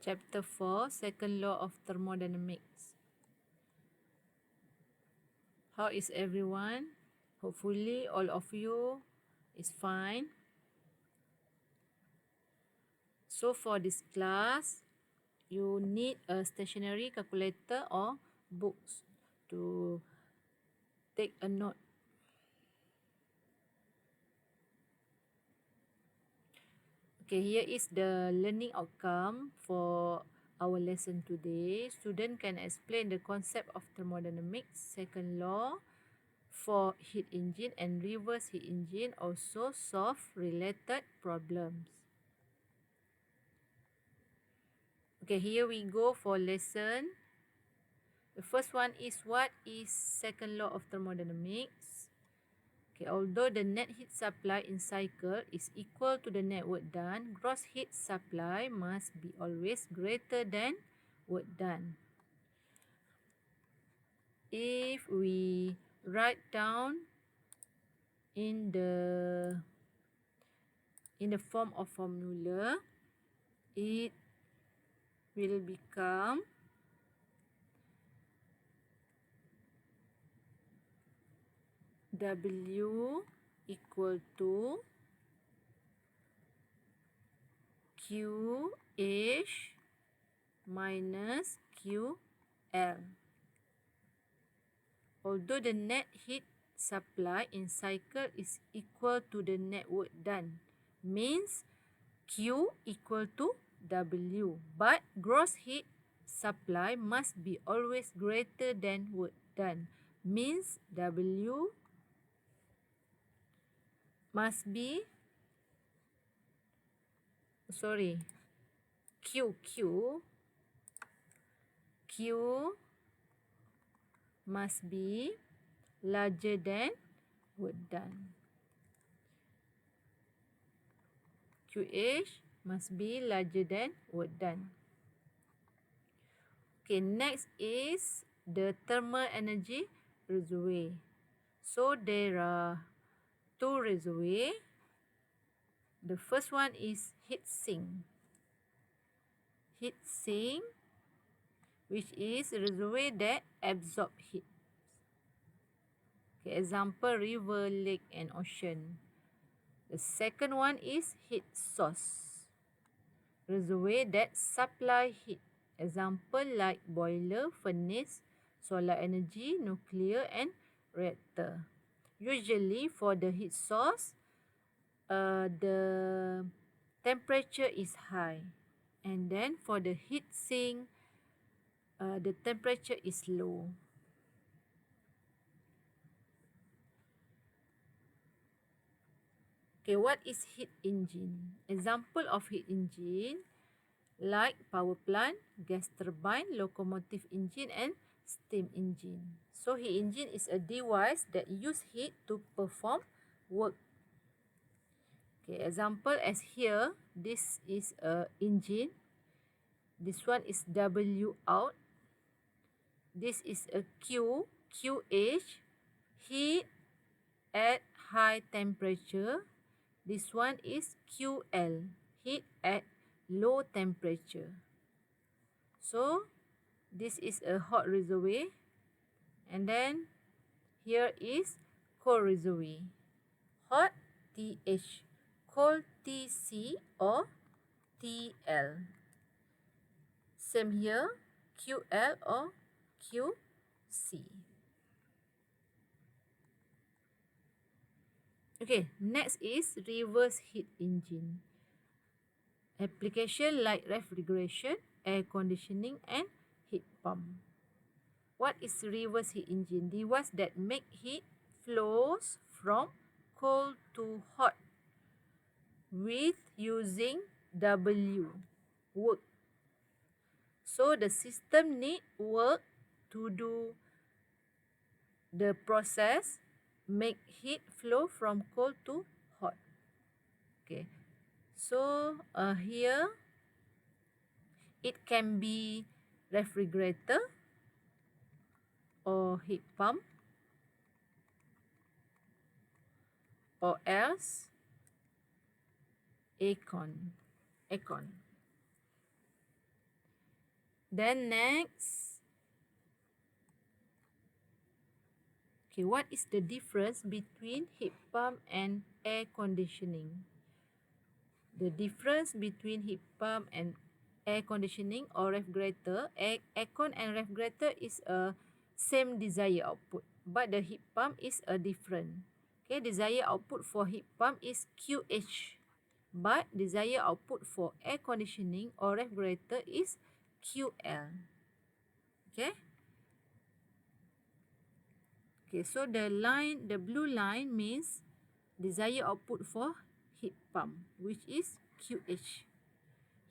Chapter 4, Second Law of Thermodynamics. How is everyone? Hopefully all of you is fine. So for this class, you need a stationary calculator or books to take a note. Okay, here is the learning outcome for our lesson today. Student can explain the concept of thermodynamics, second law, for heat engine and reverse heat engine, also solve related problems. Okay, here we go for lesson. The first one is, what is second law of thermodynamics? Okay, although the net heat supply in cycle is equal to the net work done, gross heat supply must be always greater than work done. If we write down in the form of formula, it will become W equal to QH minus QL. Although the net heat supply in cycle is equal to the net work done, means Q equal to W, but gross heat supply must be always greater than work done, means W must be Q must be larger than work done. QH must be larger than work done. Okay, next is the thermal energy reservoir. So there are two reservoirs. The first one is heat sink. Heat sink, which is a reservoir that absorb heat. Okay, example, river, lake and ocean. The second one is heat source. Reservoir that supply heat. Example like boiler, furnace, solar energy, nuclear and reactor. Usually for the heat source, the temperature is high, and then for the heat sink, the temperature is low. Okay, what is heat engine? Example of heat engine like power plant, gas turbine, locomotive engine and steam engine. So heat engine is a device that use heat to perform work. Okay, example as here, this is a engine. This one is W out. This is a QH, heat at high temperature. This one is QL, heat at low temperature. So this is a hot reservoir, and then here is cold reservoir. Hot TH, cold TC or TL. Same here, QL or QC. Okay, next is reverse heat engine. Application like refrigeration, air conditioning and heat pump. What is reverse heat engine? Device that make heat flows from cold to hot with using W, work. So the system need work to do the process, make heat flow from cold to hot. Okay, so here it can be refrigerator or heat pump, or else aircon. Then next, okay, what is the difference between heat pump and air conditioning? The difference between heat pump and air conditioning or refrigerator, aircon and refrigerator is a same desired output, but the heat pump is a different. Okay, desired output for heat pump is QH, but desired output for air conditioning or refrigerator is QL. Okay. Okay, so the blue line means desired output for heat pump, which is QH.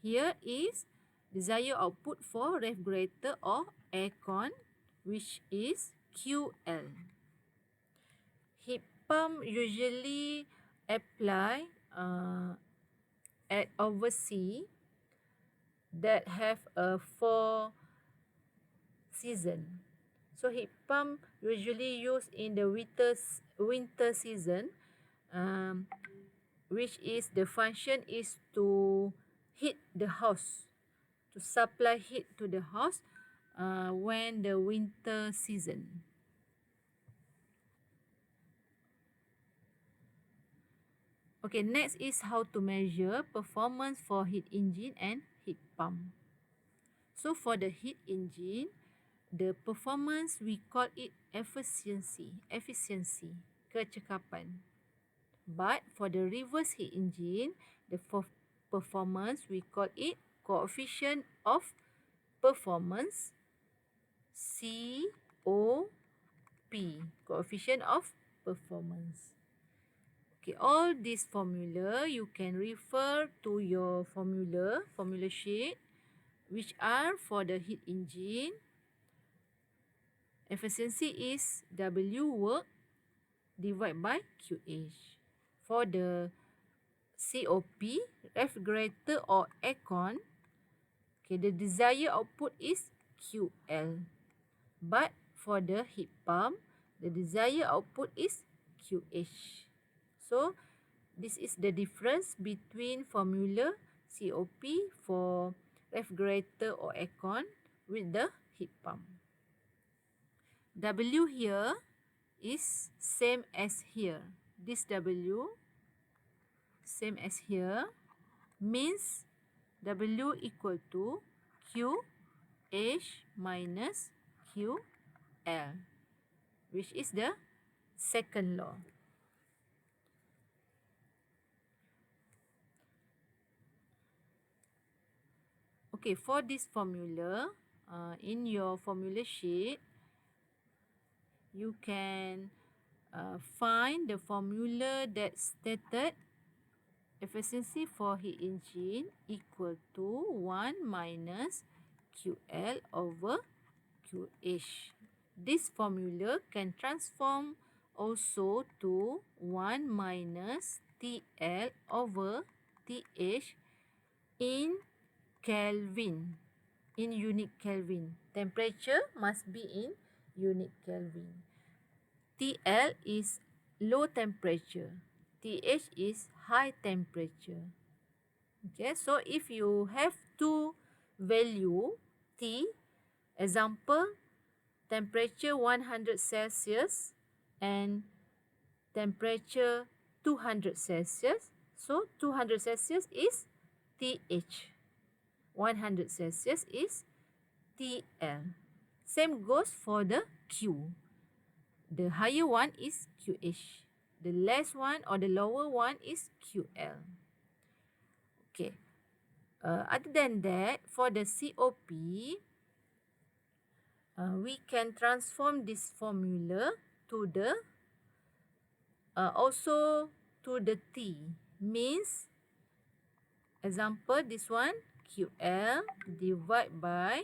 Here is desired output for refrigerator or aircon, which is QL. Heat pump usually apply at overseas that have a 4 season. So heat pump usually used in the winter season, which is the function is to heat the house, to supply heat to the house when the winter season. Okay, next is how to measure performance for heat engine and heat pump. So for the heat engine, the performance we call it efficiency, kecekapan. But for the reverse heat engine, the performance we call it coefficient of performance, COP, coefficient of performance. Okay, all this formula you can refer to your formula sheet, which are for the heat engine. Efficiency is W work divided by QH. For the COP, refrigerator or aircon, okay, the desired output is QL. But for the heat pump, the desired output is QH. So, this is the difference between formula COP for refrigerator or aircon with the heat pump. W here is same as here. This W, same as here, means W equal to QH minus QL, which is the second law. Okay, for this formula, in your formula sheet, you can find the formula that stated efficiency for heat engine equal to 1 minus QL over QH. This formula can transform also to 1 minus TL over TH in Kelvin, in unit Kelvin. Temperature must be in unit Kelvin. TL is low temperature. TH is high temperature. Okay, so if you have two value T, example, temperature 100 Celsius and temperature 200 Celsius, so 200 Celsius is TH. 100 Celsius is TL. Same goes for the Q. The higher one is QH. The less one or the lower one is QL. Okay. Other than that, for the COP, we can transform this formula to the also to the T. Means, example, this one QL divided by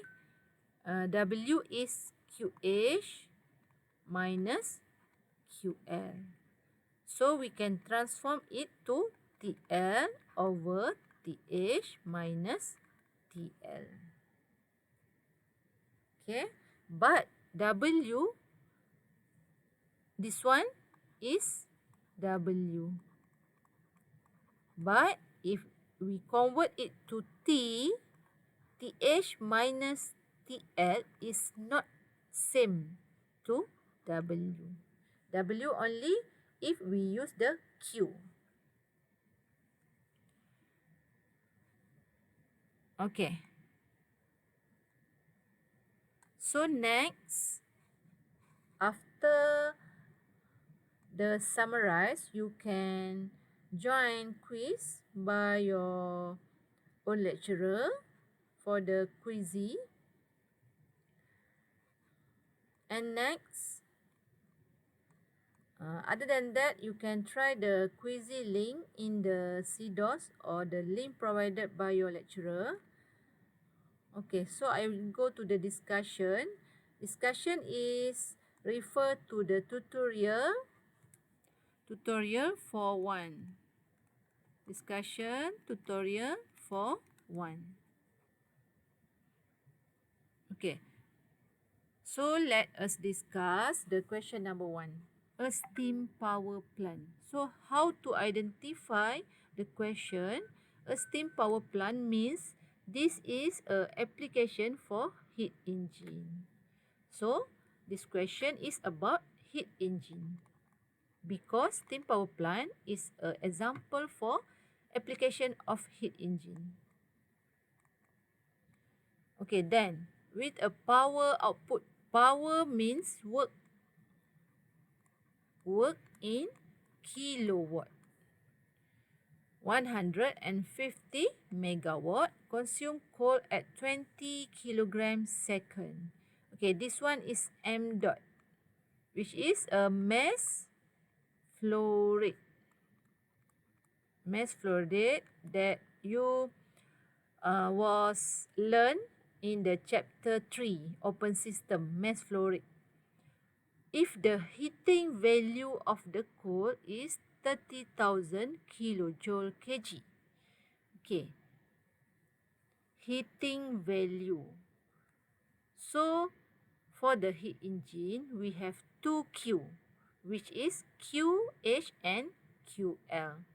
W is QH minus QL. So we can transform it to TL over TH minus TL. Okay, but W, this one is W. But if we convert it to T, TH minus STL is not same to W. W only if we use the Q. Okay. So next, after the summarize, you can join quiz by your own lecturer for the quizzy. And next, other than that, you can try the quizzy link in the CDOS or the link provided by your lecturer. Okay, so I will go to the discussion. Discussion is refer to the tutorial for 1. Discussion tutorial for 1. Okay. So let us discuss the question number 1. A steam power plant. So how to identify the question? A steam power plant means this is a application for heat engine. So this question is about heat engine. Because steam power plant is an example for application of heat engine. Okay, then with a power output. Power means work in kilowatt. 150 megawatt consume coal at 20 kilogram second. Okay, this one is M dot, which is a mass flow rate. Mass flow rate that you was learned in the chapter 3, open system, mass flow rate. If the heating value of the coal is 30,000 kilojoule kg. Okay. Heating value. So, for the heat engine, we have 2Q, which is QH and QL.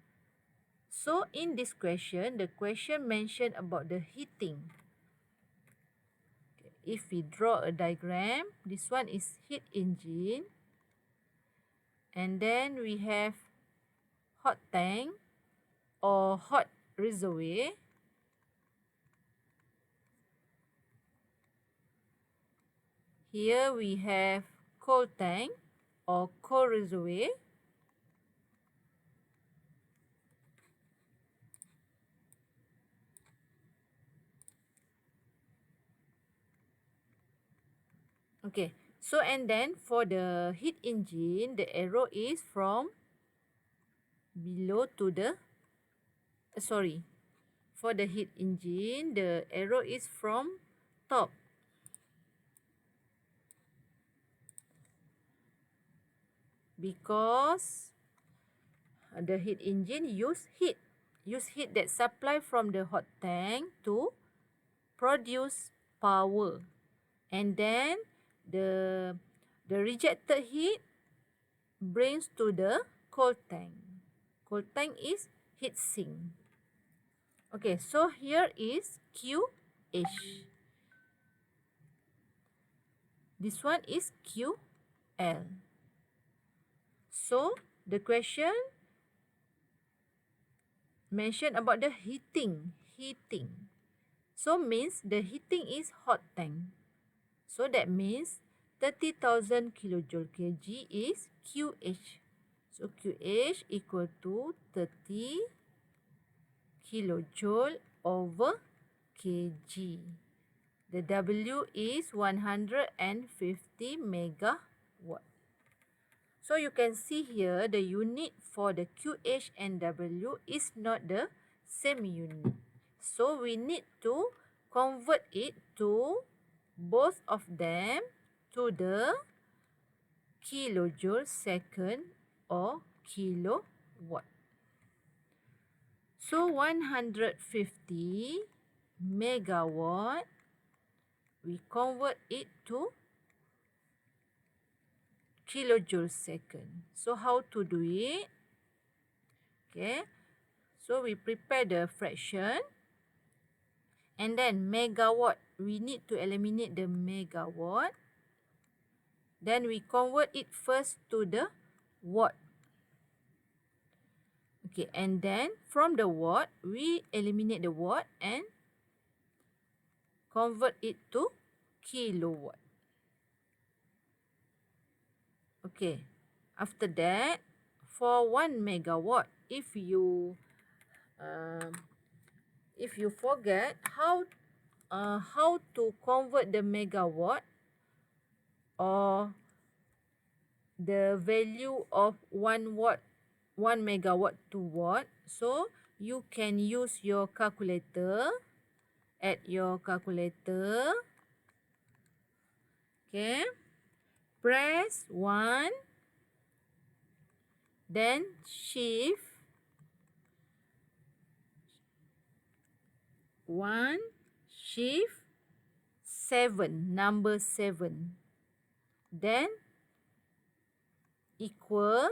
So, in this question, the question mentioned about the heating. If we draw a diagram, this one is heat engine. And then we have hot tank or hot reservoir. Here we have cold tank or cold reservoir. Okay, so and then for the heat engine, the arrow is from below to the, for the heat engine, the arrow is from top. Because the heat engine use heat that supply from the hot tank to produce power. And then the rejected heat brings to the cold tank. Cold tank is heat sink. Okay, so here is QH. This one is QL. So the question mentioned about the heating. So means the heating is hot tank. So that means 30,000 kilojoule kg is QH. So QH equal to 30 kilojoule over kg. The W is 150 megawatt. So you can see here the unit for the QH and W is not the same unit. So we need to convert it to both of them to the kilojoule second or kilowatt. So 150 megawatt, we convert it to kilojoule second. So how to do it? Okay. So we prepare the fraction. And then megawatt, we need to eliminate the megawatt. Then we convert it first to the watt. Okay, and then from the watt, we eliminate the watt and convert it to kilowatt. Okay, after that, for 1 megawatt, if you forget how to convert the megawatt or the value of 1 megawatt to watt, so you can use your calculator. Add your calculator. Okay, press 1, then shift 1, shift 7, number 7, then equal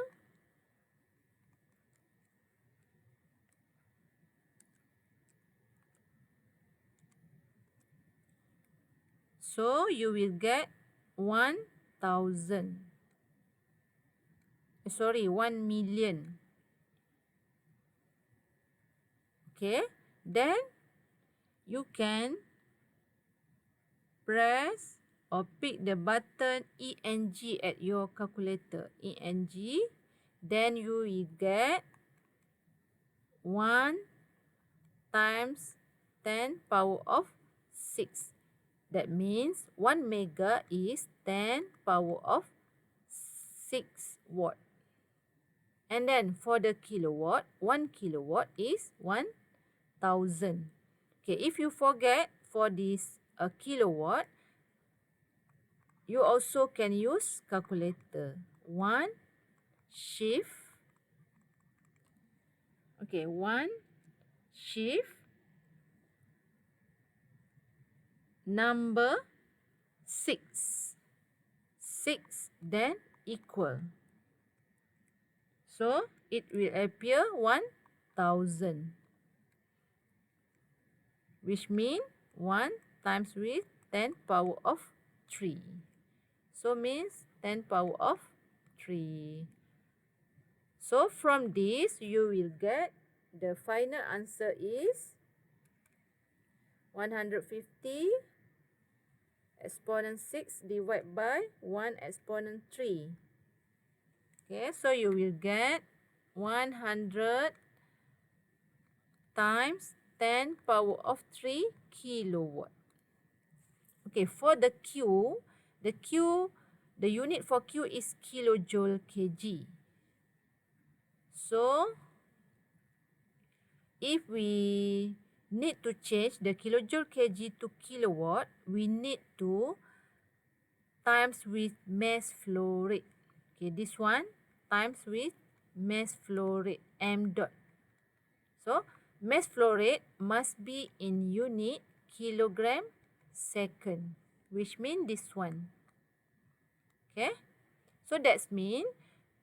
so you will get 1,000. 1 million. Okay, then you can press or pick the button ENG at your calculator. ENG, then you will get 1 times 10 power of 6. That means 1 mega is 10 power of 6 watt. And then for the kilowatt, 1 kilowatt is 1,000. Okay, if you forget for this kilowatt, you also can use calculator. 1 shift. Okay, 1 shift number 6. 6 then equal. So it will appear 1,000. Which means 1 times with 10 power of 3. So means 10 power of 3. So from this, you will get the final answer is 150 exponent 6 divided by 1 exponent 3. Okay, so you will get 100 times 10 power of 3 kilowatt. Okay, for the Q, the unit for Q is kilojoule kg. So, if we need to change the kilojoule kg to kilowatt, we need to times with mass flow rate. Okay, this one times with mass flow rate, m dot. So, mass flow rate must be in unit kilogram second, which means this one. Okay, so that means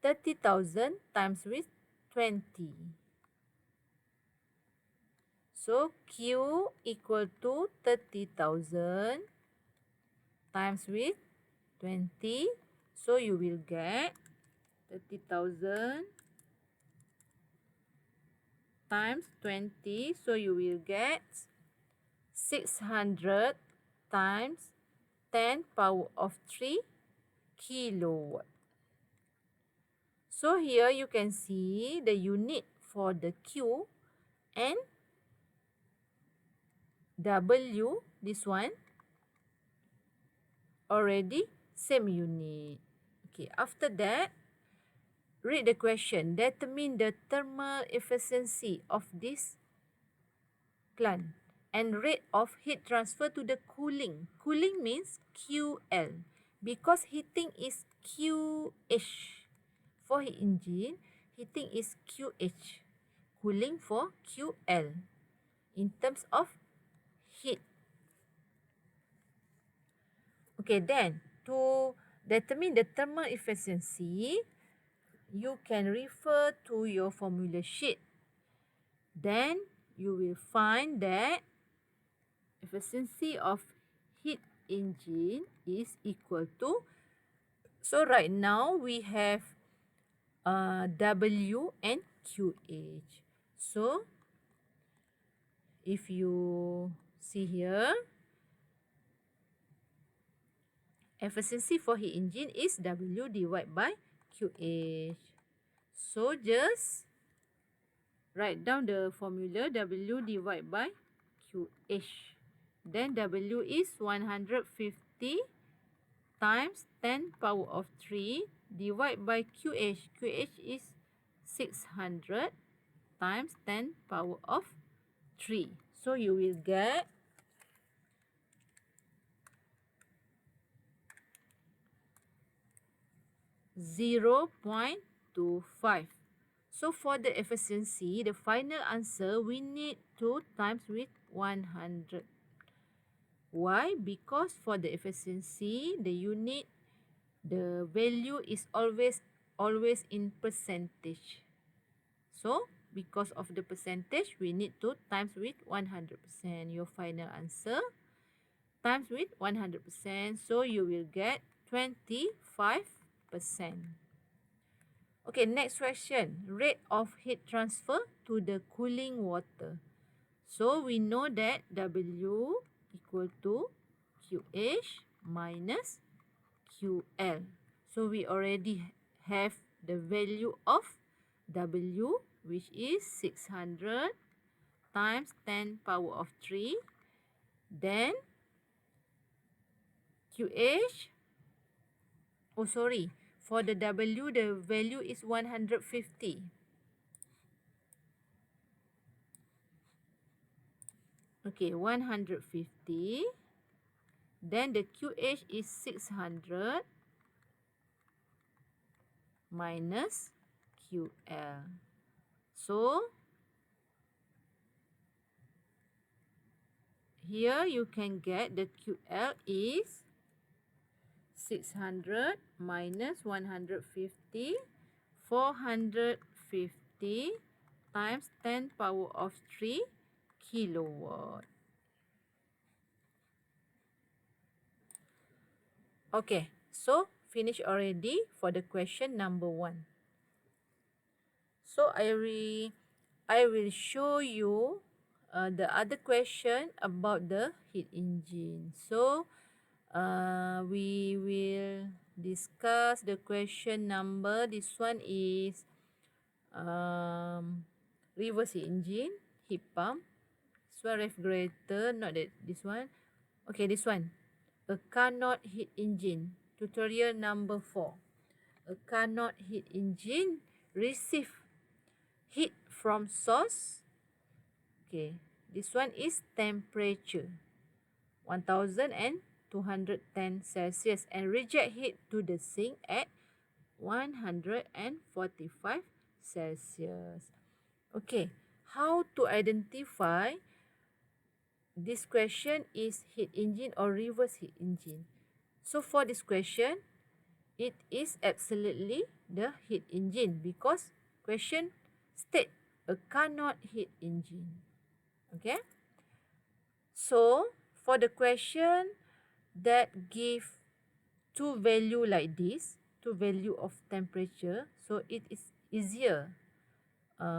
30,000 times with 20. So, Q equal to 30,000 times with 20. So, you will get 30,000 times 20. So, you will get 600 times 10 power of 3 kilowatt. So, here you can see the unit for the Q and W, this one, already same unit. Okay, after that, read the question. Determine the thermal efficiency of this plant and rate of heat transfer to the cooling. Cooling means QL because heating is QH. For heat engine, heating is QH. Cooling for QL in terms of heat. Okay, then to determine the thermal efficiency, you can refer to your formula sheet. Then you will find that efficiency of heat engine is equal to, so right now we have W and QH. So if you see here, efficiency for heat engine is W divided by QH. So just write down the formula, W divided by QH. Then W is 150 times 10 power of 3 divided by QH. QH is 600 times 10 power of 3. So you will get 0.25. So for the efficiency, the final answer, we need to times with 100. Why? Because for the efficiency, the unit, the value is always in percentage. So because of the percentage, we need to times with 100%. Your final answer times with 100%. So you will get 25%. Okay, next question. Rate of heat transfer to the cooling water. So we know that W equal to QH minus QL. So we already have the value of W, which is 600 times 10 power of 3. Then QH, oh sorry, for the W, the value is 150. Okay, 150. Then the QH is 600 minus QL. So here you can get the QL is 600 minus 150, 450 times 10 power of 3 kilowatt. Okay, so finish already for the question number 1. So I will show you the other question about the heat engine. So we will discuss the question number. This one is reverse heat engine, heat pump. This one refrigerator, not that this one. Okay, this one. A Carnot heat engine. Tutorial number 4. A Carnot heat engine receive heat from source. Okay, this one is temperature 1210 Celsius and reject heat to the sink at 145 Celsius. Okay, how to identify this question is heat engine or reverse heat engine? So for this question, it is absolutely the heat engine because question state a Carnot heat engine. Okay. So for the question that give two value like this, two value of temperature, so it is easier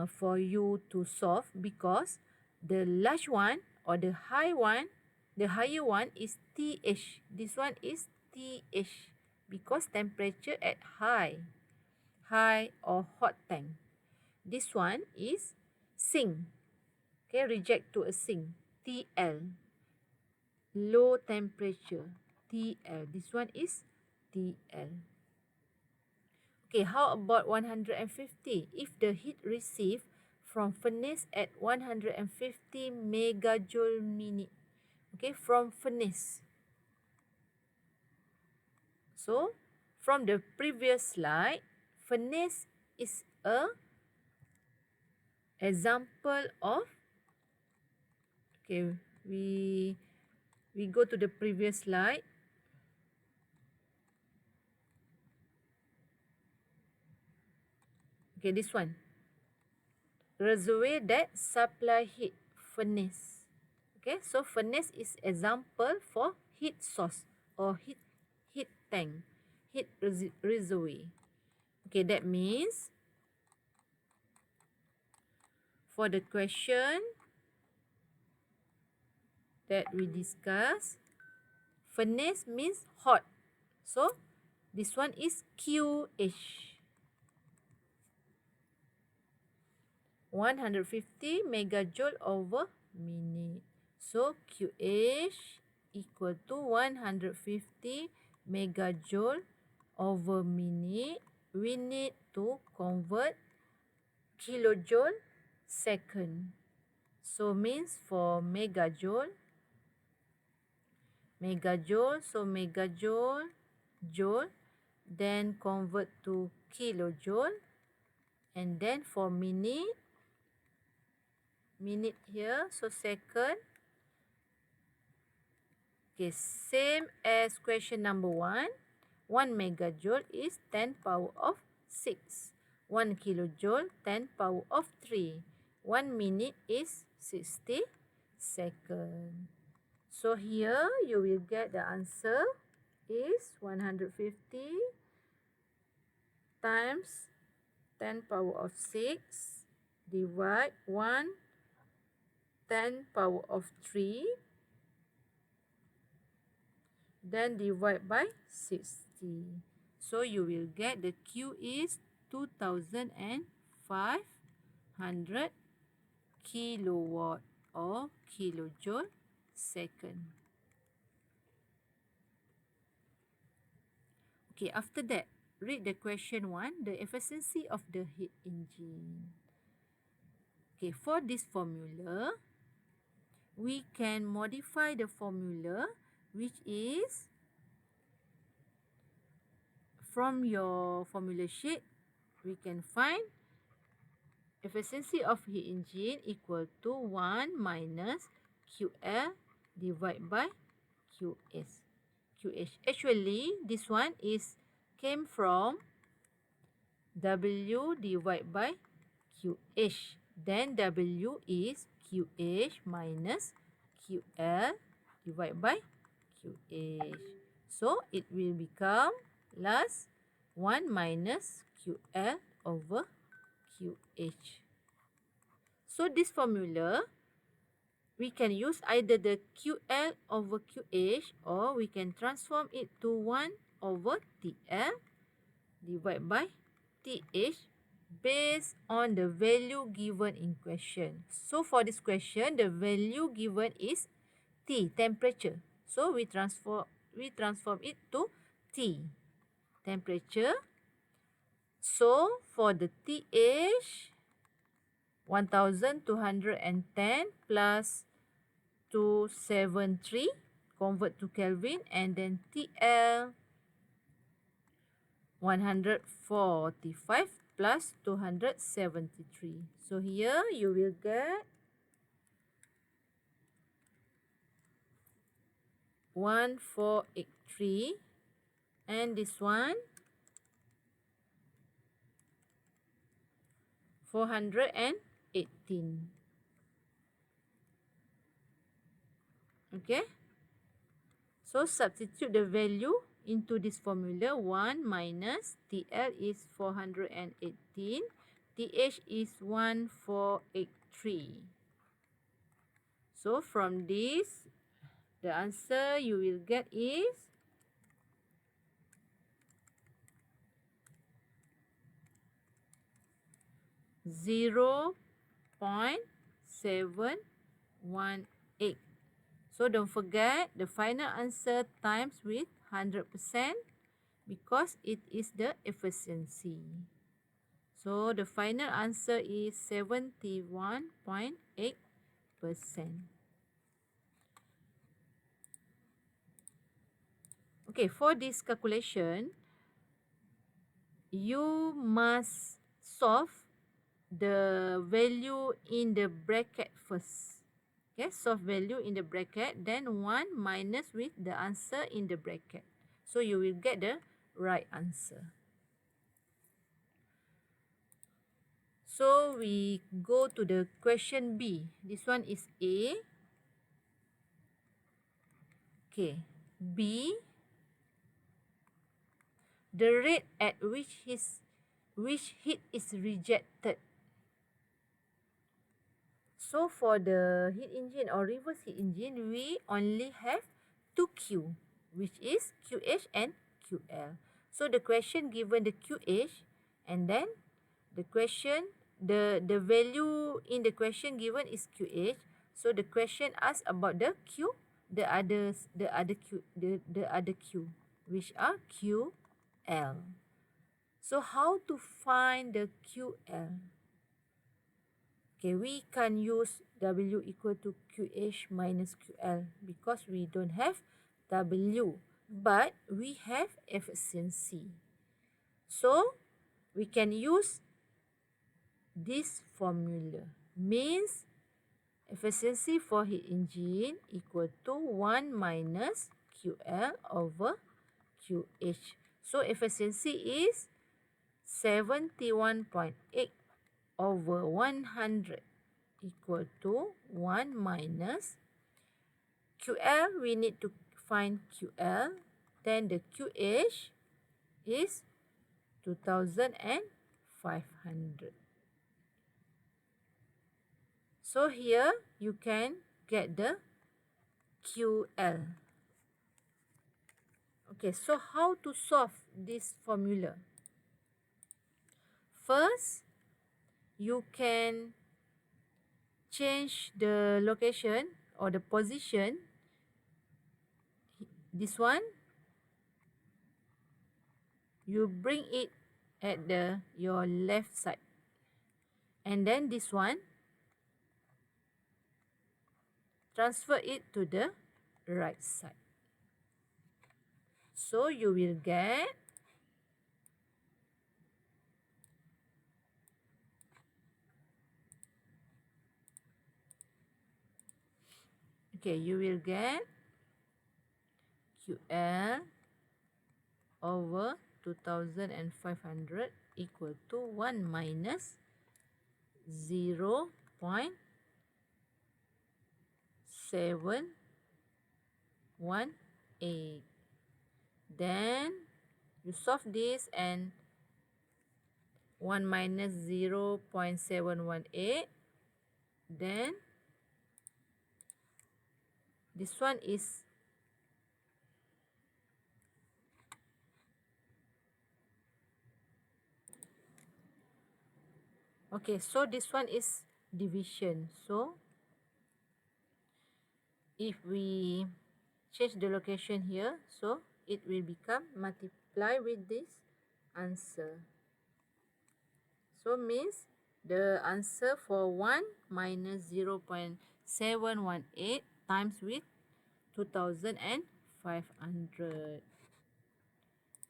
for you to solve because the large one or the high one, the higher one is TH. This one is TH because temperature at high or hot tank. This one is sink. Okay, reject to a sink. TL. Low temperature. TL. This one is TL. Okay, how about 150? If the heat received from furnace at 150 megajoule minute. Okay, from furnace. So, from the previous slide, furnace is a example of, okay, we go to the previous slide. Okay, this one. Reservoir that supply heat, furnace. Okay, so furnace is example for heat source or heat tank, heat reservoir. Okay, that means for the question that we discussed, furnace means hot. So this one is QH. 150 megajoule over minute. So QH equal to 150 megajoule over minute. We need to convert kilojoule second. So means for megajoule, so megajoule, joule, then convert to kilojoule, and then for minute here, so second. Okay, same as question number 1. 1 megajoule is 10 power of 6. 1 kilojoule 10 power of 3. 1 minute is 60 seconds. So here you will get the answer is 150 times 10 power of 6 divide 1 10 power of 3, then divide by 60. So you will get the Q is 2500 kilowatt or kilojoule second. Okay, after that, read the question 1, the efficiency of the heat engine. Okay, for this formula, we can modify the formula, which is from your formula sheet, we can find efficiency of heat engine equal to 1 minus QL divided by QS. QH. Actually, this one came from W divided by QH. Then W is QH minus QL divided by QH. So, it will become last 1 minus QL over QH. So, this formula, we can use either the QL over QH or we can transform it to 1 over TL divided by TH based on the value given in question. So, for this question, the value given is T, temperature. So, we transform it to T, temperature. So, for the TH, 1210 plus 273, convert to Kelvin, and then TL 145 plus 273. So here you will get 1483, and this one 418. Okay, so substitute the value into this formula. 1 minus TL is 418, TH is 1483. So from this, the answer you will get is 0.718. So don't forget the final answer times with 100% because it is the efficiency. So the final answer is 71.8%. Okay, for this calculation, you must solve the value in the bracket first. Okay, solve value in the bracket, then 1 minus with the answer in the bracket. So you will get the right answer. So we go to the question B. This one is A. Okay. B, the rate at which heat is rejected. So for the heat engine or reverse heat engine, we only have two Q, which is QH and QL. So the question given the QH, and then the question, the value in the question given is QH. So the question asks about the Q, the other Q, which are QL. So how to find the QL? Okay, we can use W equal to QH minus QL because we don't have W, but we have efficiency. So we can use this formula. Means efficiency for heat engine equal to 1 minus QL over QH. So efficiency is 71.8 over 100 equal to 1 minus QL. We need to find QL. Then the QH is 2,500. So here you can get the QL. Okay, so how to solve this formula? First, you can change the location or the position. This one, you bring it at your left side. And then this one, transfer it to the right side. So you will get QL over 2,500 equal to 1 minus 0.718. Then you solve this and 1 minus 0.718. Then this one is okay, so this one is division. So if we change the location here, so it will become multiply with this answer. So means the answer for 1 minus 0.718 times with 2,500.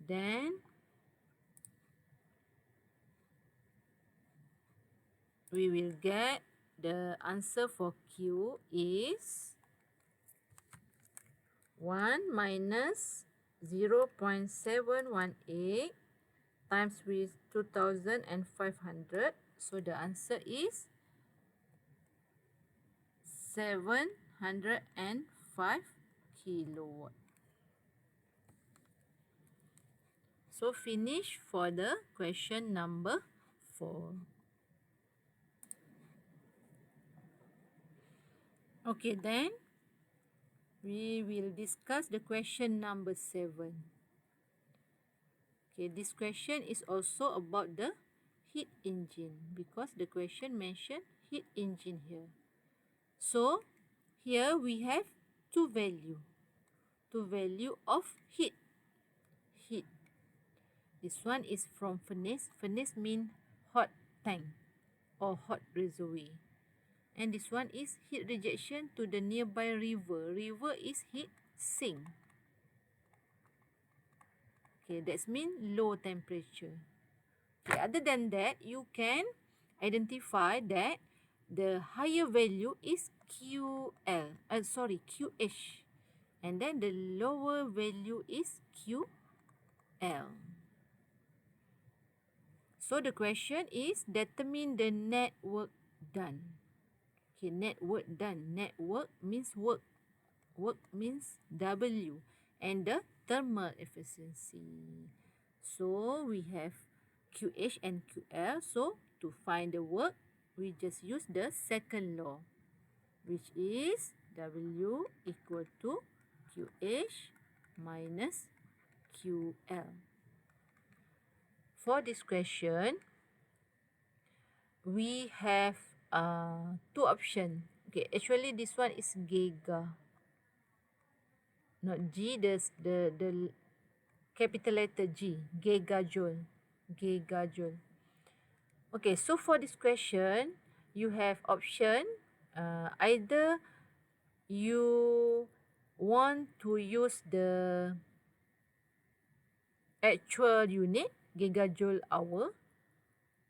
Then we will get the answer for Q is 1 minus 0.718 times with 2,500. So the answer is 705 kilowatt. So finish for the question number 4. Okay, then we will discuss the question number 7. Okay, this question is also about the heat engine because the question mentioned heat engine here. So here we have two value of heat. This one is from furnace. Furnace mean hot tank or hot reservoir. And this one is heat rejection to the nearby river. River is heat sink. Okay, that's mean low temperature. Okay, other than that, you can identify that the higher value is QH. And then the lower value is QL. So the question is determine the net work done. Okay, net work done. Net work means work work means W, and the thermal efficiency. So we have QH and QL. So to find the work, we just use the second law, which is W equal to QH minus QL. For this question, we have two options. Okay, actually this one is giga, not G. The capital letter G, gigajoule, gigajoule. Okay, so for this question, you have option. Either you want to use the actual unit, gigajoule hour,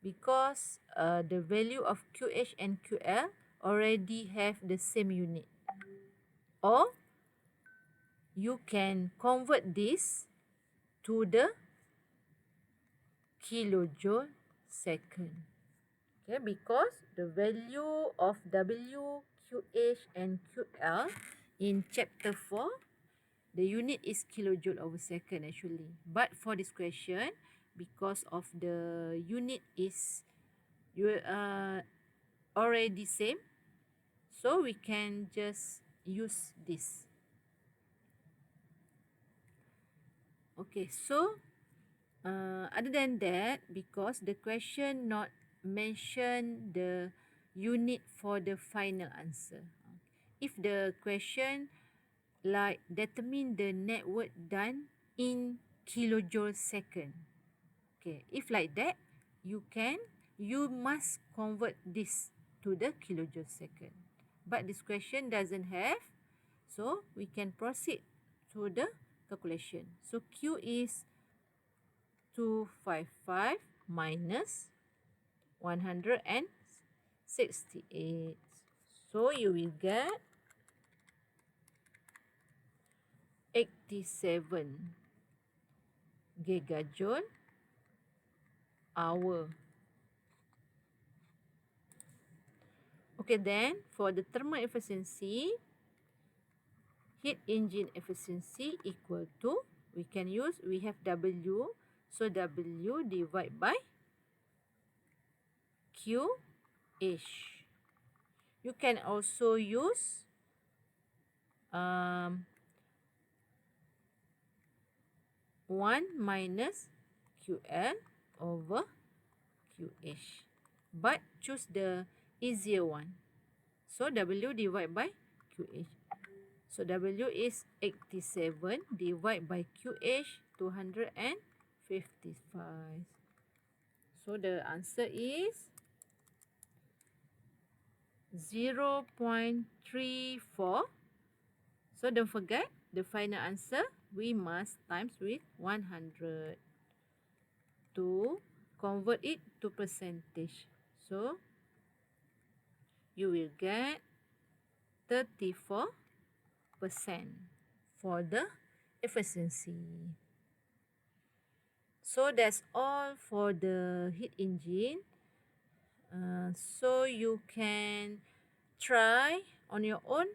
because the value of QH and QL already have the same unit. Or you can convert this to the kilojoule second. Okay, because the value of W, QH and QL in chapter 4, the unit is kilojoule over second actually. But for this question, because of the unit is already same, so we can just use this. Okay, so other than that, because the question not mention the unit for the final answer. If the question like determine the net work done in kilojoule second. Okay, if like that, you must convert this to the kilojoule second. But this question doesn't have, so we can proceed to the calculation. So Q is 255 minus 168. So you will get 87 gigajoule hour. Okay, then for the thermal efficiency, heat engine efficiency equal to, we have W, so W divided by QH. You can also use 1 minus QL over QH. But choose the easier one. So W divided by QH. So W is 87 divided by QH 255. So the answer is 0.34. So don't forget the final answer we must times with 100 to convert it to percentage. So you will get 34% for the efficiency. So that's all for the heat engine. So you can try on your own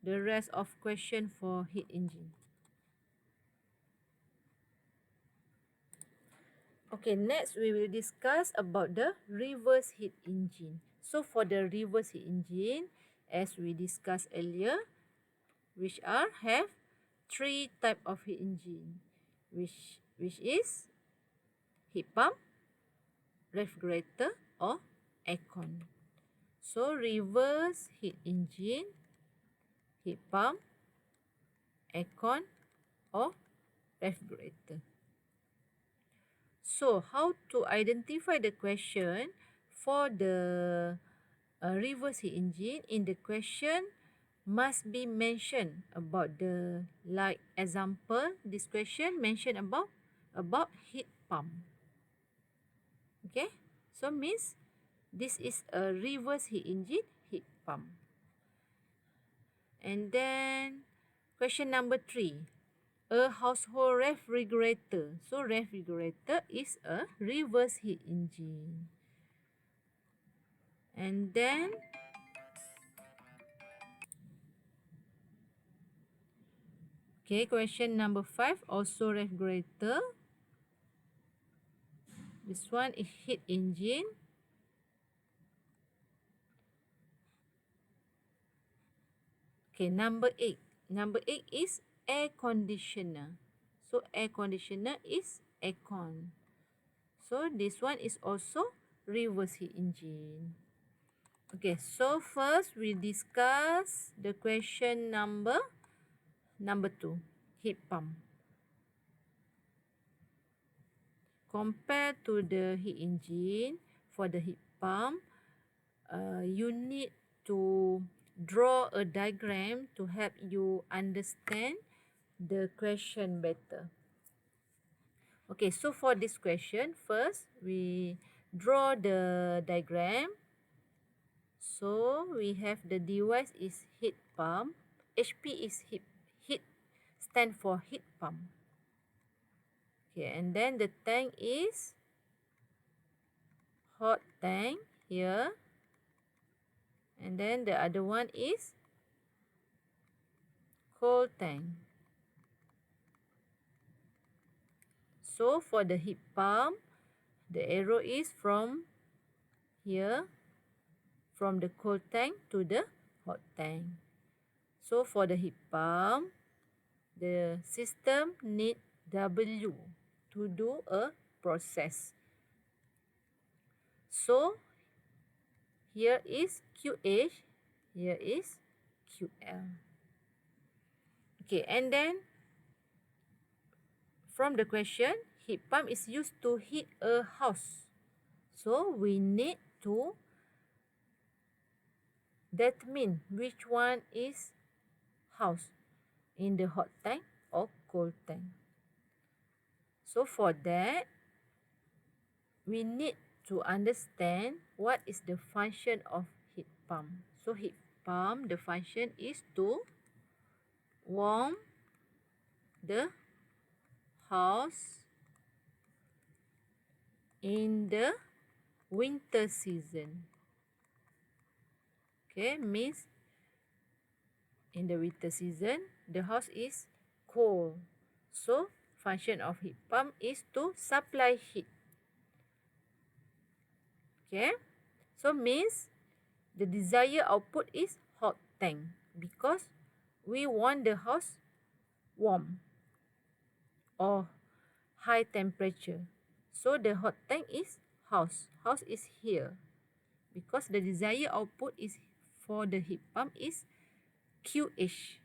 the rest of question for heat engine. Okay, next we will discuss about the reverse heat engine. So for the reverse heat engine, as we discussed earlier, have three type of heat engine, which is heat pump, refrigerator, or aircon. So reverse heat engine, heat pump, aircon, or refrigerator. So how to identify the question for the reverse heat engine? In the question must be mentioned about the, like example, this question mentioned about heat pump. Okay, so means this is a reverse heat engine, heat pump. And then question number 3, a household refrigerator. So refrigerator is a reverse heat engine. And then Okay, question number 5, also refrigerator. This one is heat engine. Okay, number 8. Number 8 is air conditioner. So air conditioner is aircon. So this one is also reverse heat engine. Okay, so first we discuss the question number 2, heat pump. Compared to the heat engine, for the heat pump, you need to draw a diagram to help you understand the question better. Okay, so for this question, first we draw the diagram. So we have the device is heat pump. HP is heat stand for heat pump. Okay, and then the tank is hot tank here. And then the other one is cold tank. So for the heat pump, the arrow is from here, from the cold tank to the hot tank. So for the heat pump, the system need W to do a process. So here is QH, here is QL. Okay, and then from the question, heat pump is used to heat a house. So we need to determine which one is house, in the hot tank or cold tank. So for that, we need to understand what is the function of heat pump. So heat pump, the function is to warm the house in the winter season. Okay, means in the winter season, the house is cold. So function of heat pump is to supply heat. Okay, so means the desired output is hot tank because we want the house warm or high temperature. So the hot tank is house. House is here because the desired output is for the heat pump is QH.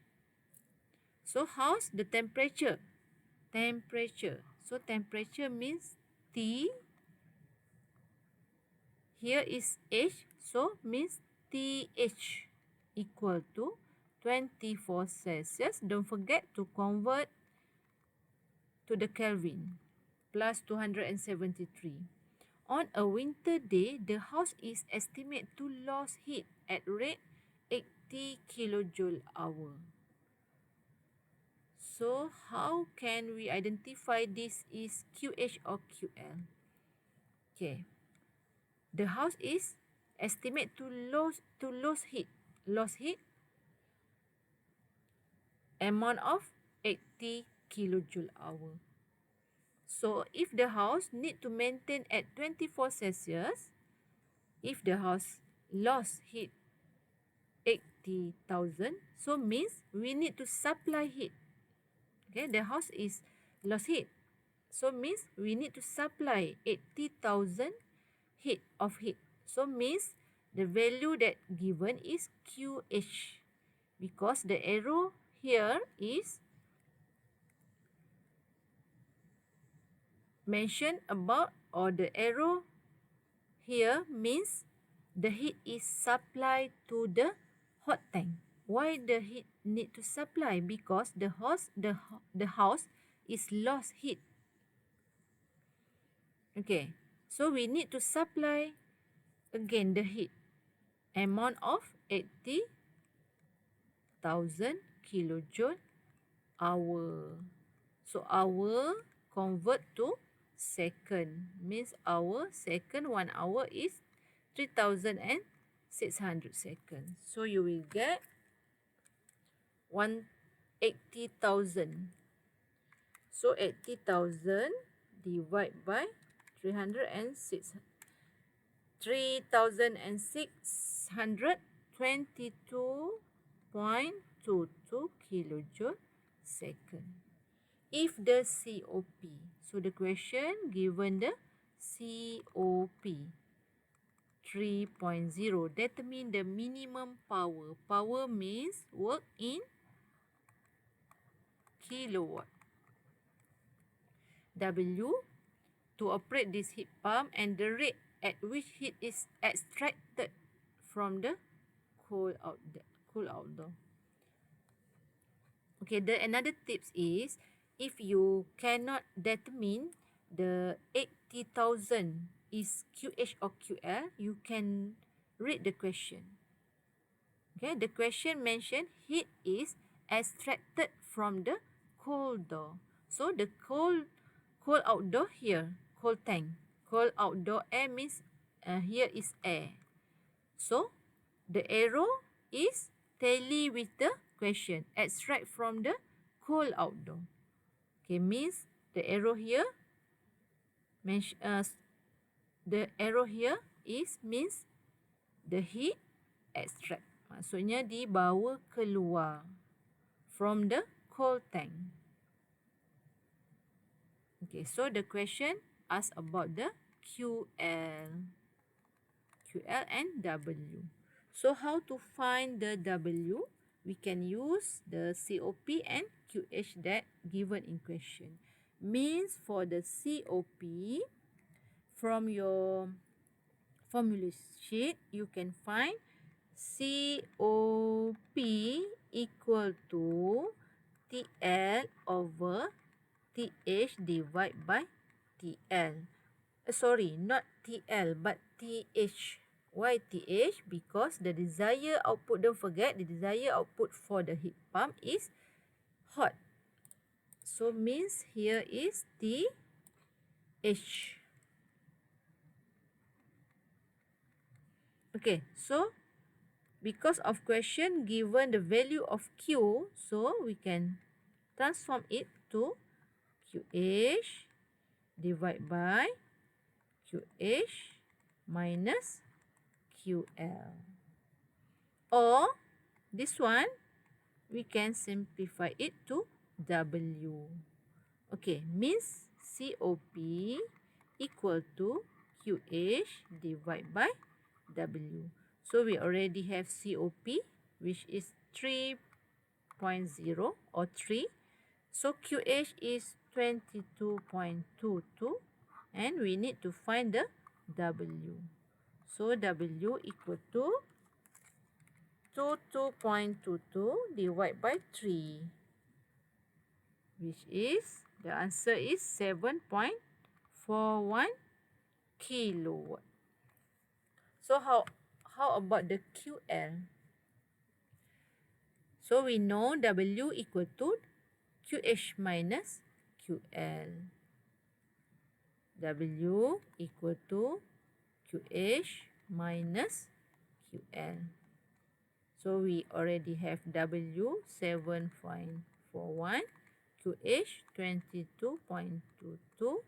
So house, the temperature. So temperature means T. Here is H, so means TH equal to 24 Celsius. Don't forget to convert to the Kelvin, plus 273. On a winter day, the house is estimated to lose heat at rate 80 kilojoule hour. So how can we identify this is QH or QL? Okay. The house is estimated to lose heat. Loss heat amount of 80 kilojoule hour. So if the house need to maintain at 24 Celsius, if the house lost heat 80,000, so means we need to supply heat. Okay, the house is lost heat. So means we need to supply 80,000 heat. So means the value that given is QH because the arrow here is mentioned about, or the arrow here means the heat is supplied to the hot tank. Why the heat need to supply? Because the house is lost heat. Okay, so we need to supply again the heat amount of 80,000 kilojoule hour. So hour convert to second, means hour, second, 1 hour is 3,600 seconds. So you will get 80,000. So 80,000 divided by 306. 3,622.22 kilojoule second. If the COP, so the question given the COP 3.0, determine the minimum power. Power means work in kilowatt. W, to operate this heat pump, and the rate at which heat is extracted from the cool outdoor. Okay, another tips is, if you cannot determine the 80,000 is QH or QL, you can read the question. Okay, the question mentioned heat is extracted from the cold door. So the cold outdoor here, cold tank. Cold outdoor air means here is air. So the arrow is tally with the question. Extract from the cold outdoor. Okay, means the arrow here means the heat extract. Maksudnya dibawa keluar from the cold tank. Okay, so the question asks about the QL and W. So how to find the W? We can use the COP and QH that given in question. Means for the COP, from your formula sheet, you can find COP equal to TL over TH divided by TL. Sorry, not TL but TH. Why TH? Because the desired output, don't forget, the desired output for the heat pump is hot. So means here is TH. Okay, so because of question given the value of Q, so we can transform it to QH divided by QH minus QL. Or this one, we can simplify it to W. Okay, means COP equal to QH divided by W. So we already have COP, which is 3.0 or 3. So QH is 22.22 and we need to find the W. So W equal to 22.22 divided by 3, which is, the answer is 7.41 kilowatt. So how about the QL? So we know W equal to QH minus QL. W equal to QH minus QL. So we already have W 7.41, QH 22.22.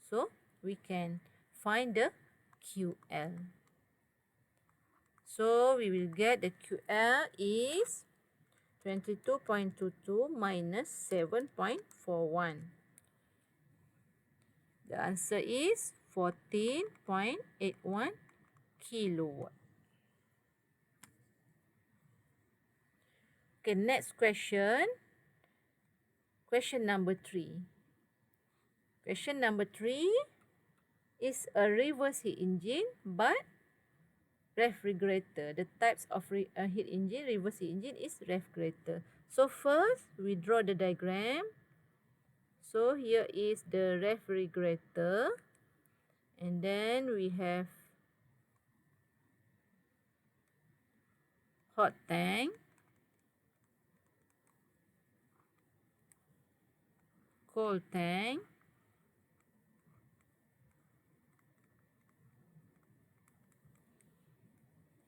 So we can find the QL. So we will get the QL is 22.22 minus 7.41. The answer is 14.81 kilowatt. Okay, next question. Question number 3. Question number 3 is a reverse heat engine but refrigerator. The types of heat engine, reverse heat engine is refrigerator. So first, we draw the diagram. So here is the refrigerator. And then we have hot tank, cold tank,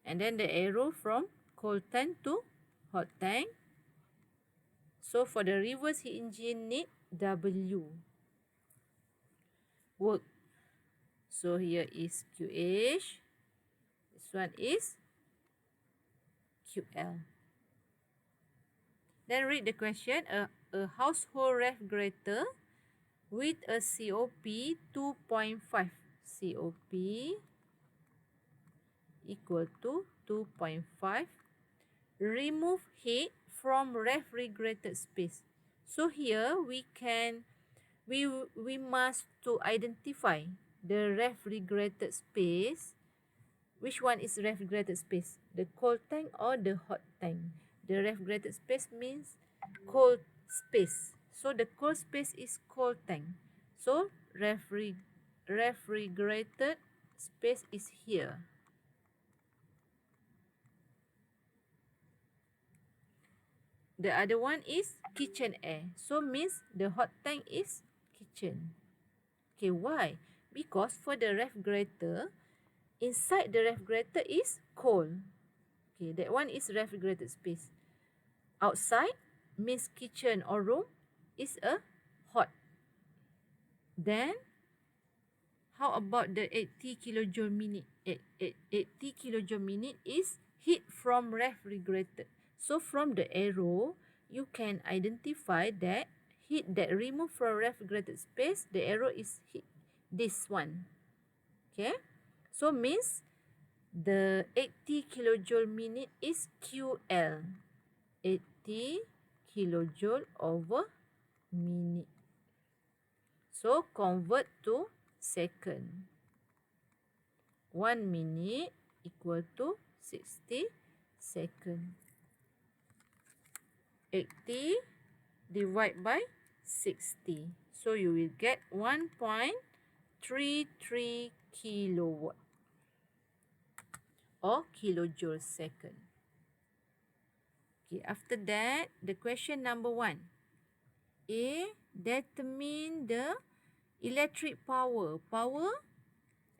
and then the arrow from cold tank to hot tank. So for the reverse heat engine need W work. So here is QH. This one is QL. Then read the question. A household refrigerator with a COP 2.5. COP equal to 2.5. Remove heat from refrigerated space. So here we must to identify the refrigerated space. Which one is refrigerated space? The cold tank or the hot tank? The refrigerated space means cold space. So the cold space is cold tank. So refrigerated space is here. The other one is kitchen air. So means the hot tank is kitchen. Okay, why? Because for the refrigerator, inside the refrigerator is cold. Okay, that one is refrigerated space. Outside means kitchen or room is a hot. Then, how about the 80 kilojoule minute? 80 kilojoule minute is heat from refrigerator. So from the arrow, you can identify that heat that removed from refrigerated space, the arrow is heat, this one. Okay, so means the 80 kilojoule minute is QL. 80 kilojoule over minute. So convert to second. 1 minute equal to 60 second. 80 divided by 60. So you will get 1.33 kilowatt or kilojoule second. Okay, after that, the question number 1. A, determine the electric power. Power,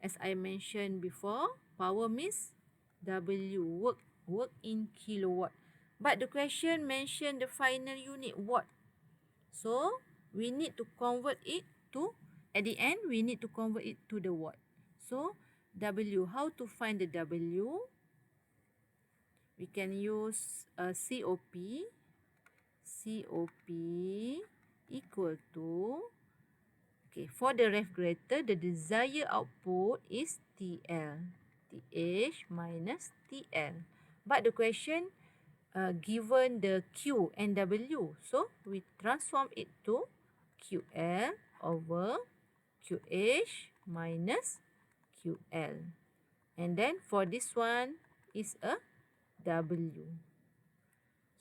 as I mentioned before, power means W, work in kilowatt. But the question mentioned the final unit, watt. So, we need to convert it to, at the end, we need to convert it to the watt. So, W, how to find the W? We can use COP. COP equal to, okay, for the refrigerator, the desired output is TL. TH minus TL. But the question given the Q and W. So, we transform it to QL over QH minus QL. And then for this one is a W.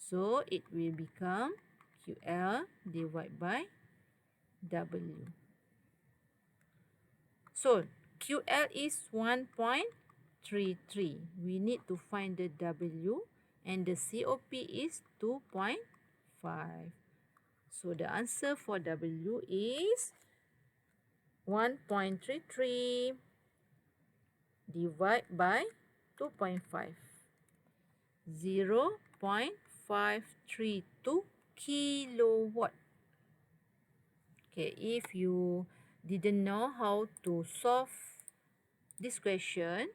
So, it will become QL divided by W. So, QL is 1.33. We need to find the W and the COP is 2.5. So, the answer for W is 1.33 divided by 2.5. 0.532 kilowatt. Okay, if you didn't know how to solve this question,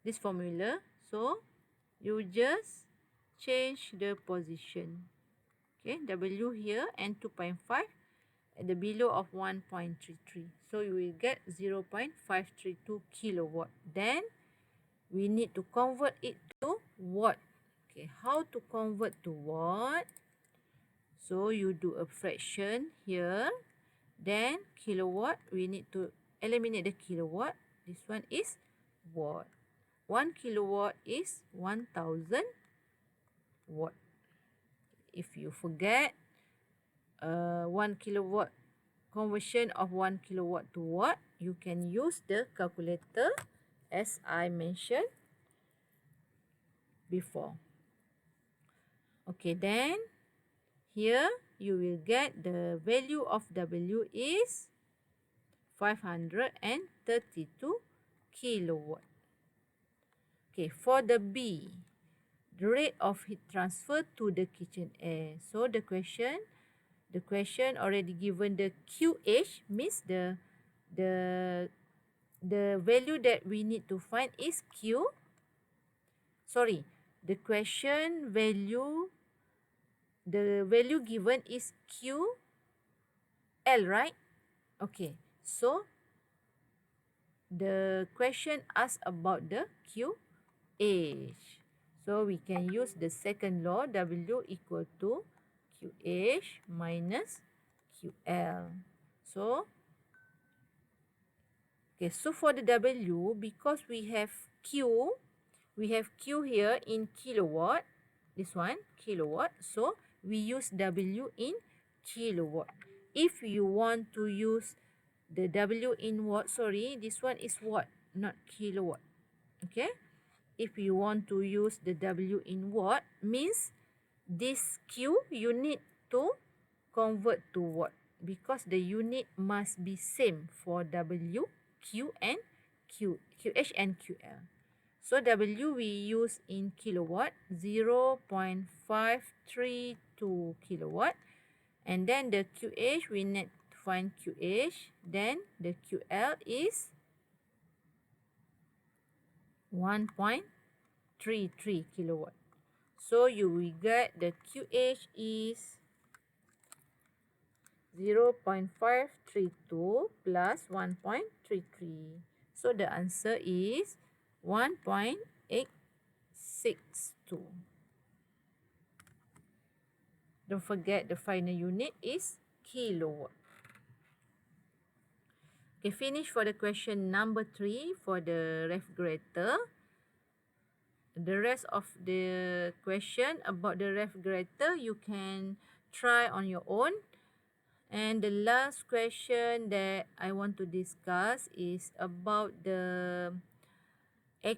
this formula, so you just change the position. Okay, W here and 2.5 at the below of 1.33. So you will get 0.532 kilowatt. Then we need to convert it to watt. Okay, how to convert to watt? So you do a fraction here. Then kilowatt, we need to eliminate the kilowatt. This one is watt. 1 kilowatt is 1000 watt. If you forget 1 kilowatt conversion of 1 kilowatt to watt, you can use the calculator as I mentioned before. Okay, then here you will get the value of W is 532 kilowatt. Okay, for the B, the rate of heat transfer to the kitchen air. So the question already given the QH, means the value that we need to find is Q. Sorry, the question value, the value given is QL, right? Okay, so the question asks about the QH. So we can use the second law, W equal to QH minus QL. So, okay, so for the W, because we have Q here in kilowatt, this one, kilowatt. So, we use W in kilowatt. If you want to use the W in watt, sorry, this one is watt, not kilowatt. Okay? If you want to use the W in watt, means this Q you need to convert to watt, because the unit must be same for W, Q and QH and QL. So W we use in kilowatt, 0.532 kilowatt. And then the QH, we need to find QH. Then the QL is 1.33 kilowatt. So you will get the QH is 0.532 plus 1.33. So the answer is 1.862. Don't forget the final unit is kilowatt. Okay, finish for the question number 3 for the refrigerator. The rest of the question about the refrigerator you can try on your own. And the last question that I want to discuss is about the air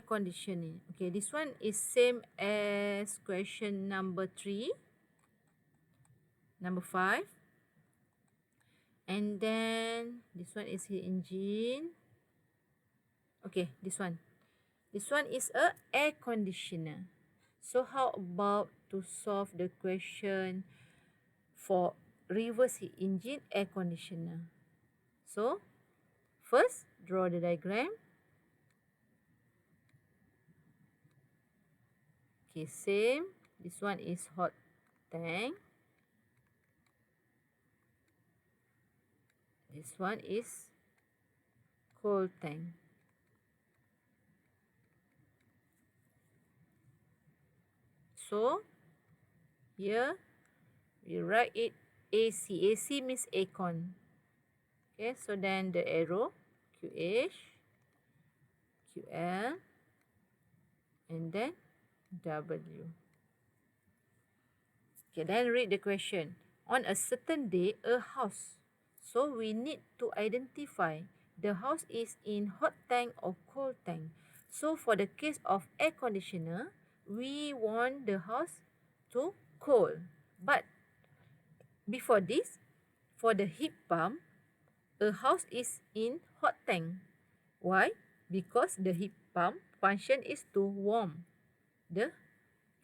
conditioning. Okay, this one is same as question number 3, number 5. And then this one is heat engine. Okay, this one is a air conditioner. So how about to solve the question for reverse heat engine air conditioner? So first, draw the diagram. Okay, same. This one is hot tank. This one is cold tank. So here we write it AC. AC means aircon. Okay, so then the arrow QH, QL, and then W. Okay, then read the question. On a certain day, a house. So we need to identify the house is in hot tank or cold tank. So for the case of air conditioner, we want the house to cold. But before this, for the heat pump, a house is in hot tank. Why? Because the heat pump function is to warm the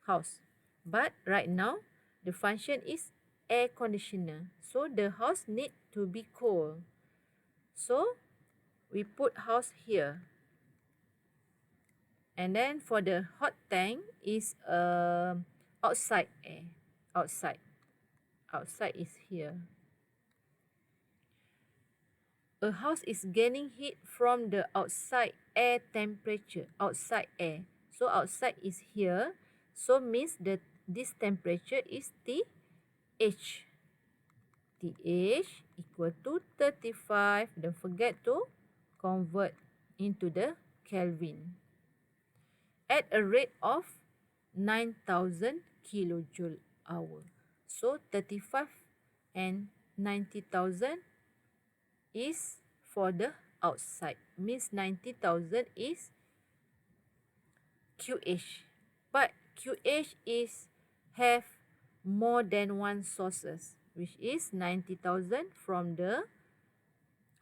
house. But right now, the function is air conditioner. So the house need to be cold. So we put house here. And then for the hot tank is outside air. Outside is here. A house is gaining heat from the outside air temperature. Outside air. So outside is here. So means that this temperature is TH. TH equal to 35. Don't forget to convert into the Kelvin. At a rate of 9,000 kilojoule hour. So 35 and 90,000 is for the outside. Means 90,000 is QH. But QH is have more than one sources, which is 90,000 from the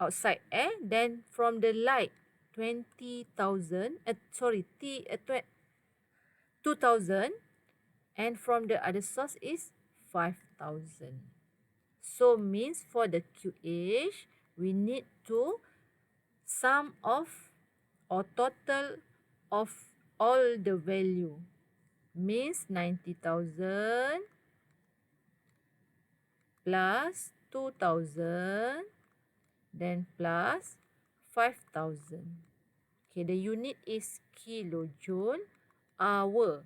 outside air, then from the light 20,000 2,000 and from the other source is 5,000. So means for the QH, we need to sum of or total of all the value. Means 90,000 plus 2,000 then plus 5,000. Okay, the unit is kilojoule hour.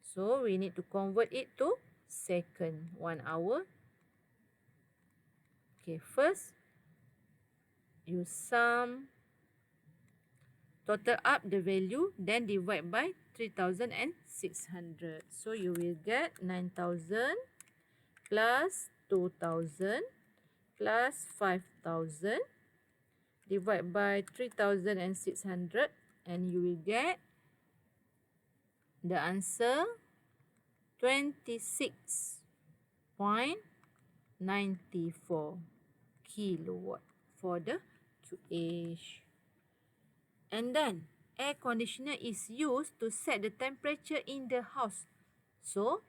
So we need to convert it to second, 1 hour. Okay, first you sum total up the value, then divide by 3,600. So you will get 9,000 plus 2,000 plus 5,000 divide by 3,600 and you will get the answer 26.94 kilowatt for the QH. And then air conditioner is used to set the temperature in the house. So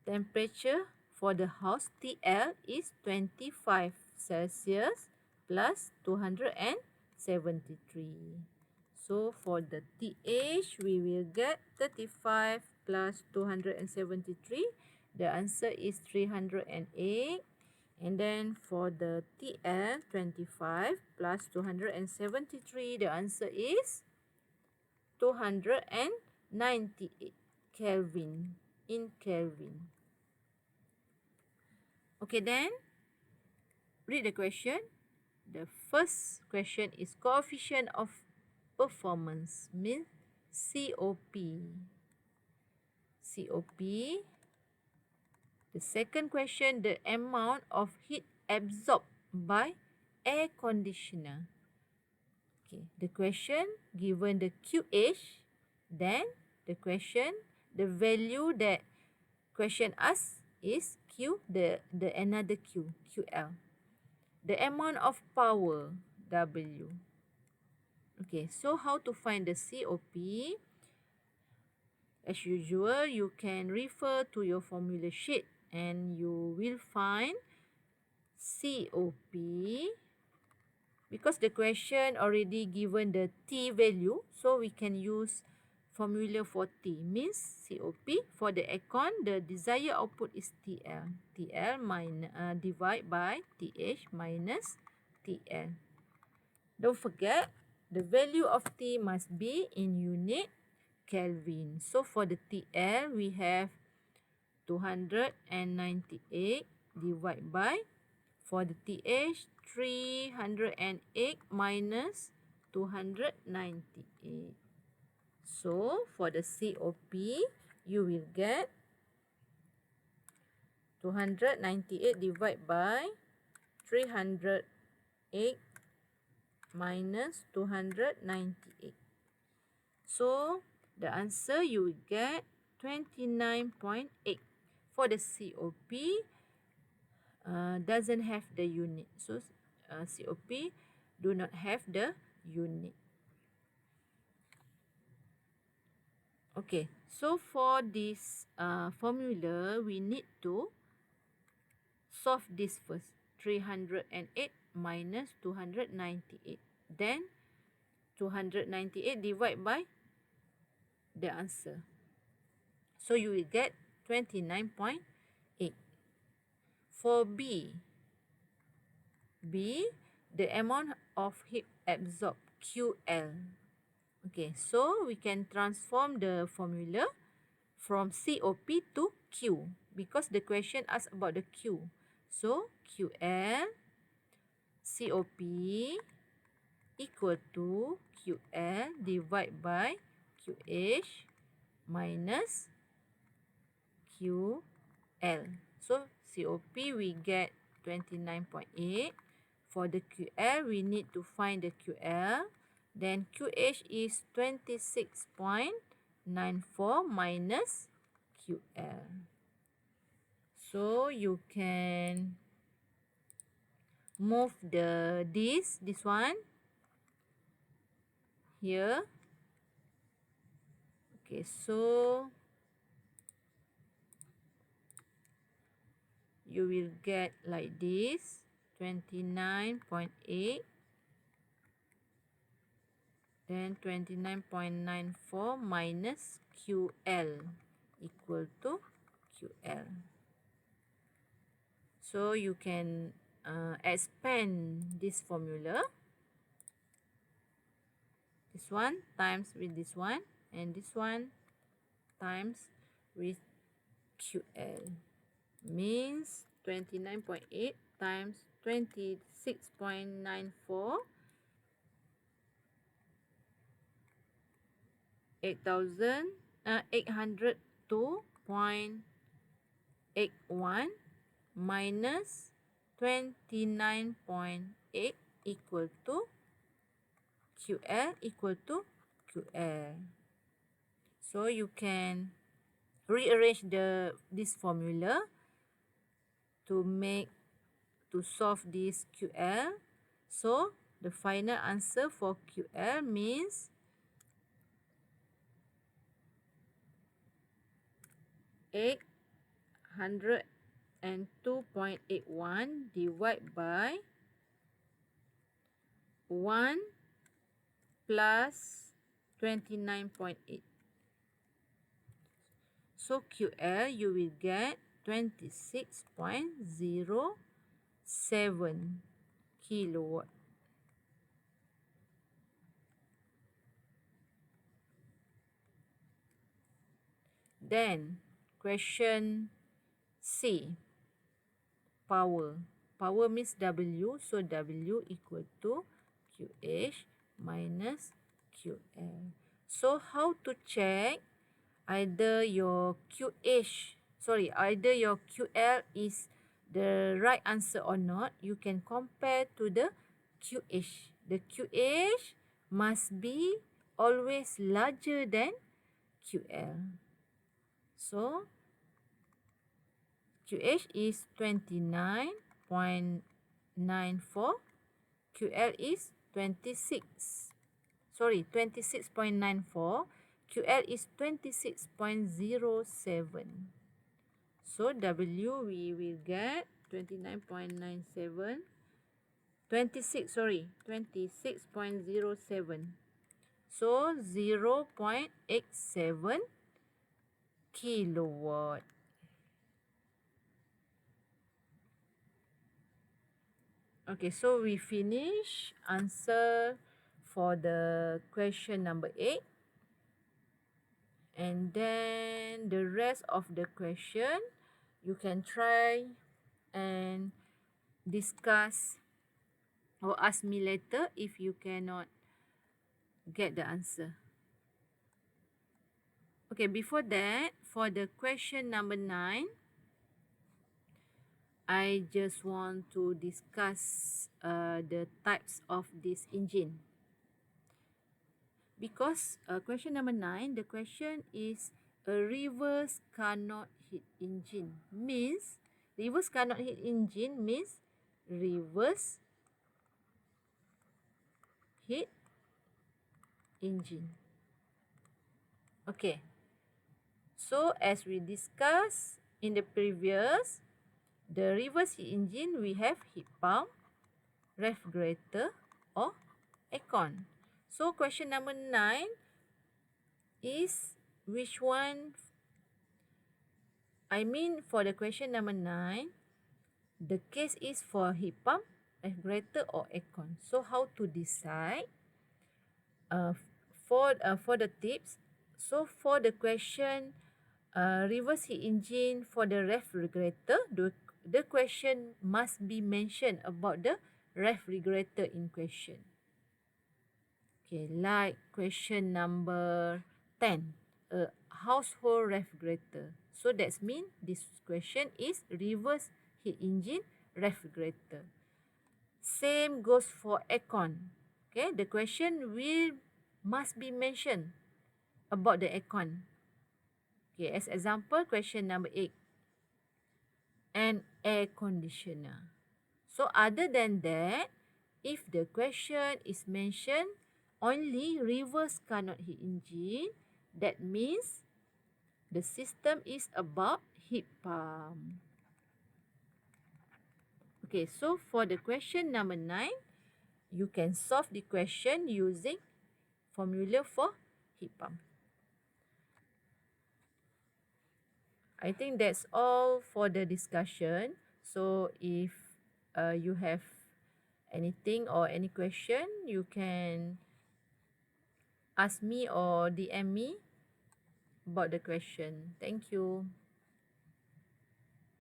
temperature for the house TL is 25 Celsius plus 273. So for the TH, we will get 35 plus 273. The answer is 308. And then for the TL, 25 plus 273, the answer is 298 Kelvin in Kelvin. Okay, then read the question. The first question is coefficient of performance means COP. COP. The second question, the amount of heat absorbed by air conditioner. Okay, the question given the QH, then the question, the value that question asks is Q, the another Q, QL. The amount of power, W. Okay, so how to find the COP? As usual, you can refer to your formula sheet and you will find COP because the question already given the T value, so we can use formula for T means COP. For the aircon, the desired output is TL. TL divide by TH minus TL. Don't forget, the value of T must be in unit Kelvin. So for the TL, we have 298 divided by, for the TH, 308 minus 298. So for the COP, you will get 298 divided by 308 minus 298. So the answer you will get 29.8. For the COP, doesn't have the unit. So COP do not have the unit. Okay, so for this formula, we need to solve this first. 308 minus 298. Then 298 divided by the answer. So you will get 29.8. For B, the amount of heat absorbed, QL. Okay, so we can transform the formula from COP to Q because the question asks about the Q. So QL COP equal to QL divided by QH minus QL. So COP we get 29.8. For the QL, we need to find the QL. Then QH is 26.94 minus QL. So you can move this one here. Okay, so you will get like this, 29.8, then 29.94 minus QL equal to QL. So you can expand this formula. This one times with this one, and this one times with QL. Means 29.8 times 26.94, 802.81 minus 29.8 equal to QL equal to QL. So you can rearrange this formula to solve this QL. So the final answer for QL means 802.81 divided by 1 plus 29.8. So QL you will get 26.07 kilowatt. Then question C, power. Power means W, so W equal to QH minus QL. So how to check either your QL is the right answer or not? You can compare to the QH. The QH must be always larger than QL. So QH is 29.94. QL is 26.94. QL is 26.07. So W we will get 29.97. 26.07. So 0.87 kilowatt. Okay, so we finish answer for the question number 8. And then the rest of the question you can try and discuss or ask me later if you cannot get the answer. Okay, before that, for the question number 9, I just want to discuss the types of this engine. Because question number 9, the question is a reverse Carnot heat engine. Reverse Carnot heat engine means reverse heat engine. Okay. So as we discussed in the previous, the reverse heat engine, we have heat pump, refrigerator or aircon. So question number 9 is which one? For the question number 9, the case is for heat pump, refrigerator or aircon. So how to decide? For the tips, so for the question reverse heat engine for the refrigerator, the question must be mentioned about the refrigerator in question. Okay, like question number 10, a household refrigerator. So that means this question is reverse heat engine refrigerator. Same goes for aircon. Okay, the question must be mentioned about the aircon. Okay, as example, question number 8, an air conditioner. So other than that, if the question is mentioned only reverse Carnot heat engine, That means the system is about heat pump. Okay, so for the question number 9, you can solve the question using formula for heat pump. I think that's all for the discussion. So if you have anything or any question, you can ask me or DM me about the question. Thank you.